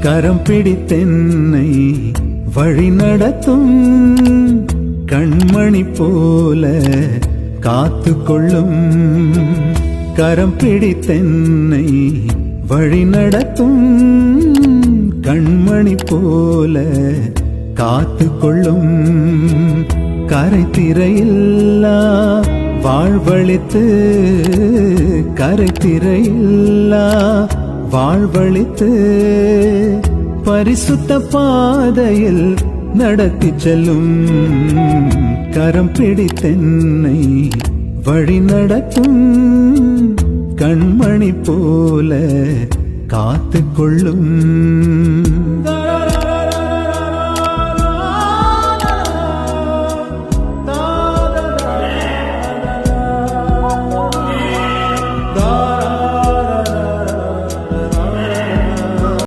கரம் பிடித்தென்னை வழி நடத்தும் கண்மணி போல காத்து கொள்ளும். கரம் பிடித்தென்னை வழி நடத்தும் கண்மணி போல காத்து கொள்ளும். கரை திரையில்லா வாழ்வழித்து கரை திரையில்லா வாழ்வழித்து பரிசுத்த பாதையில் நடத்தி செல்லும். கரம் பிடித்தென்னை வழி நடத்தும் கண்மணி போல காத்து கொள்ளும்.